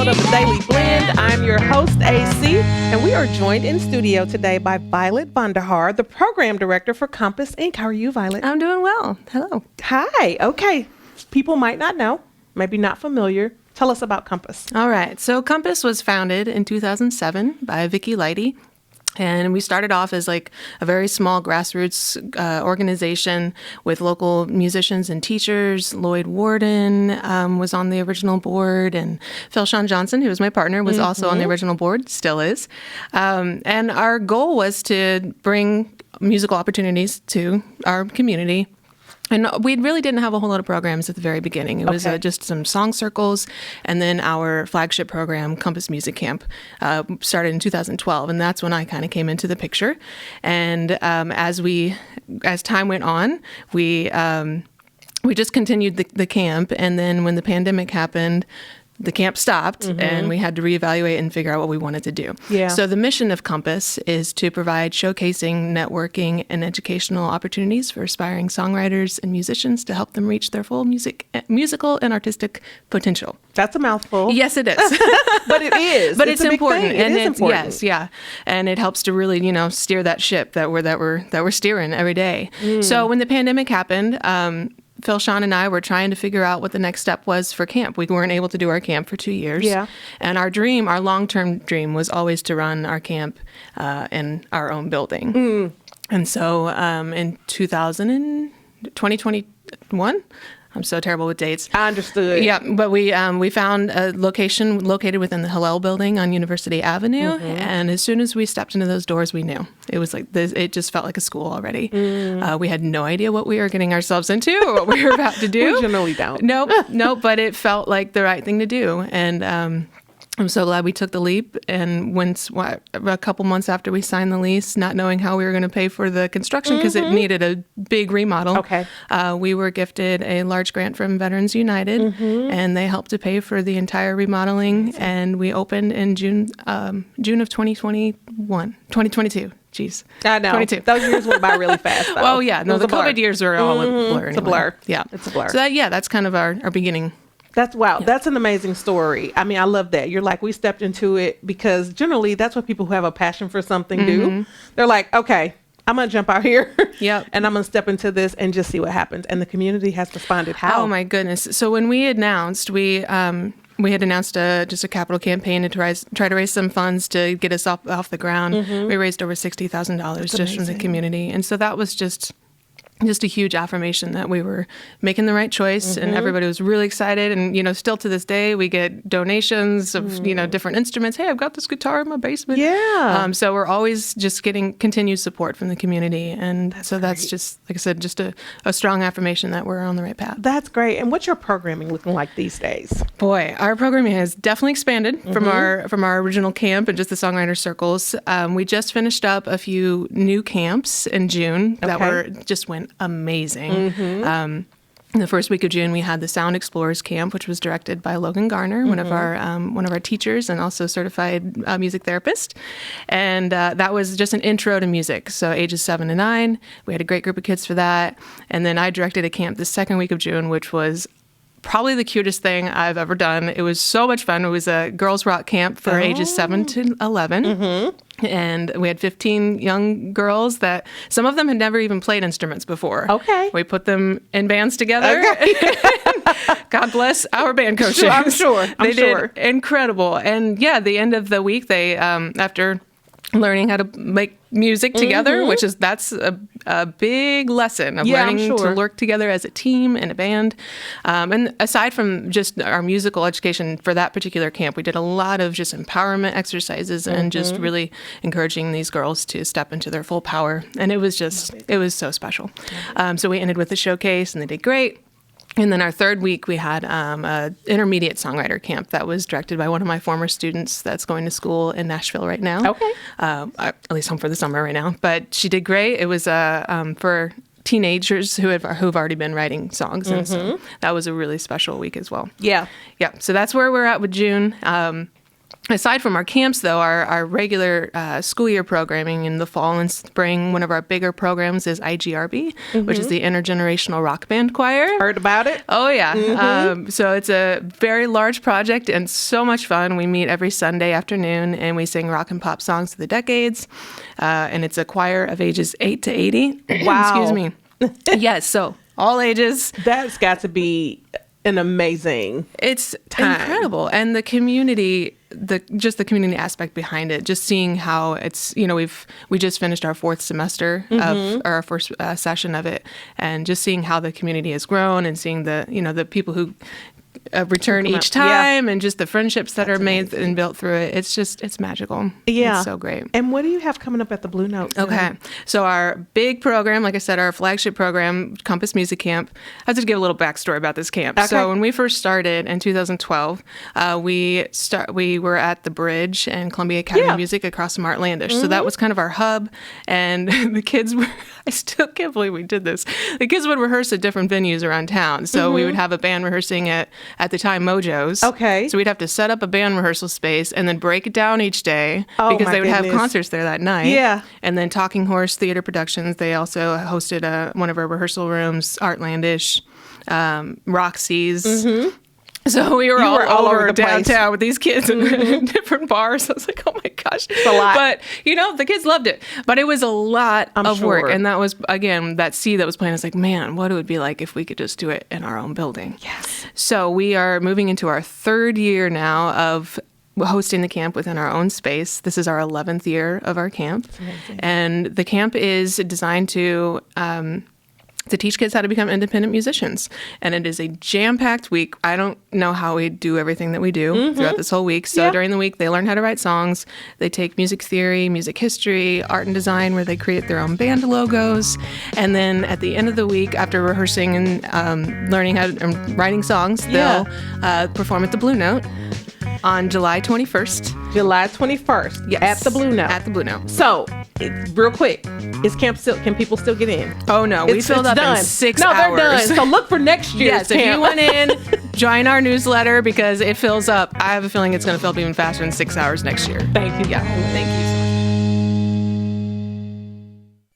episode of the Daily Blend. I'm your host, AC, and we are joined in studio today by Violet Vonder Haar, the program director for Compass Inc. How are you, Violet? I'm doing well. Hello. Hi. Okay. People might not know, maybe not familiar. Tell us about Compass. All right. So Compass was founded in 2007 by Vicki Lighty. And we started off as like a very small grassroots organization with local musicians and teachers. Lloyd Warden was on the original board, and Phil Sean Johnson, who was my partner, was also on the original board, still is. And our goal was to bring musical opportunities to our community. And we really didn't have a whole lot of programs at the very beginning. It was just some song circles, and then our flagship program, Compass Music Camp, started in 2012, and that's when I kind of came into the picture. And as time went on, we just continued the camp, and then when the pandemic happened, the camp stopped, and we had to reevaluate and figure out what we wanted to do. Yeah. So the mission of Compass is to provide showcasing, networking, and educational opportunities for aspiring songwriters and musicians to help them reach their full musical and artistic potential. That's a mouthful. Yes, it is. But it is. But it's important. It is important. Yes, yeah. And it helps to really, steer that ship that we're steering every day. So when the pandemic happened, Phil, Sean, and I were trying to figure out what the next step was for camp. We weren't able to do our camp for 2 years. Yeah. And our long-term dream was always to run our camp in our own building. And so in 2021, I'm so terrible with dates. I understood. Yeah, but we found a location located within the Hillel building on University Avenue, and as soon as we stepped into those doors, we knew. It was like this. It just felt like a school already. We had no idea what we were getting ourselves into or what we were about to do. We generally don't. Nope, but it felt like the right thing to do, and I'm so glad we took the leap. And a couple months after we signed the lease, not knowing how we were going to pay for the construction because it needed a big remodel, we were gifted a large grant from Veterans United, and they helped to pay for the entire remodeling. And we opened in June of 2022. Jeez. I know. 22. Those years went by really fast, though. Well, yeah. No, the COVID years are all a blur. Anyway. It's a blur. Yeah. It's a blur. So that's kind of our beginning. Wow. That's an amazing story. I mean, I love that. You're like, we stepped into it because generally that's what people who have a passion for something do. They're like, okay, I'm going to jump out here and I'm going to step into this and just see what happens. And the community has responded. How? Oh, my goodness. So when we announced, we had announced just a capital campaign to try to raise some funds to get us off the ground. We raised over $60,000 just from the community. And so that was just a huge affirmation that we were making the right choice, and everybody was really excited. And, still to this day, we get donations of, different instruments. Hey, I've got this guitar in my basement. Yeah. So we're always just getting continued support from the community. And that's just, like I said, just a strong affirmation that we're on the right path. That's great. And what's your programming looking like these days? Boy, our programming has definitely expanded from our original camp and just the songwriter circles. We just finished up a few new camps in June that just went amazing. The first week of June, we had the Sound Explorers Camp, which was directed by Logan Garner, one of our teachers and also certified music therapist. And that was just an intro to music, so ages 7 to 9. We had a great group of kids for that. And then I directed a camp the second week of June, which was probably the cutest thing I've ever done. It was so much fun. It was a girls rock camp for ages 7 to 11. And we had 15 young girls that some of them had never even played instruments before. We put them in bands together. God bless our band coaches. I'm sure. They did incredible. And the end of the week, they, after learning how to make music together, that's a big lesson of learning to work together as a team and a band. And aside from just our musical education for that particular camp, we did a lot of just empowerment exercises and just really encouraging these girls to step into their full power. And it was so special. So we ended with a showcase, and they did great. And then our third week, we had an intermediate songwriter camp that was directed by one of my former students that's going to school in Nashville right now. At least home for the summer right now. But she did great. It was for teenagers who've already been writing songs. And so that was a really special week as well. Yeah. So that's where we're at with June. Aside from our camps, though, our regular school year programming in the fall and spring, one of our bigger programs is IGRB, which is the Intergenerational Rock Band Choir. Heard about it? Oh, yeah. So it's a very large project and so much fun. We meet every Sunday afternoon and we sing rock and pop songs of the decades. And it's a choir of ages 8 to 80. Wow. Excuse me. Yes, so all ages. That's got to be an amazing time. Incredible. And the community, the community aspect behind it, just seeing how it's, we just finished our 4th semester of our first session of it, and just seeing how the community has grown and seeing the people who return each time and just the friendships that are made and built through it. It's magical. Yeah. It's so great. And what do you have coming up at the Blue Note? Okay. So our big program, like I said, our flagship program, Compass Music Camp. I have to give a little backstory about this camp. Okay. So when we first started in 2012, we were at the Bridge and Columbia Academy of Music across from Artlandish. So that was kind of our hub. And the kids were, I still can't believe we did this. The kids would rehearse at different venues around town. So we would have a band rehearsing at the time, Mojo's. Okay. So we'd have to set up a band rehearsal space and then break it down each day because they would have concerts there that night. Yeah. And then Talking Horse Theater Productions, they also hosted one of our rehearsal rooms, Artlandish, Roxy's. So we were all over downtown with these kids in different bars. I was like, oh my gosh. It's a lot. But, the kids loved it. But it was a lot of work. And that was, again, that seed that was planted. I was like, man, what it would be like if we could just do it in our own building. Yes. So we are moving into our 3rd year now of hosting the camp within our own space. This is our 11th year of our camp. And the camp is designed to teach kids how to become independent musicians. And it is a jam-packed week. I don't know how we do everything that we do throughout this whole week. So during the week, they learn how to write songs. They take music theory, music history, art and design, where they create their own band logos. And then at the end of the week, after rehearsing and learning how to writing songs, they'll perform at the Blue Note on July 21st. July 21st. Yes. At the Blue Note. At the Blue Note. So, real quick, can people still get in? Oh, no. We filled up in 6 hours. No, they're done. So look for next year's camp. If you went in, join our newsletter because it fills up. I have a feeling it's going to fill up even faster than 6 hours next year. Thank you. Yeah. Thank you.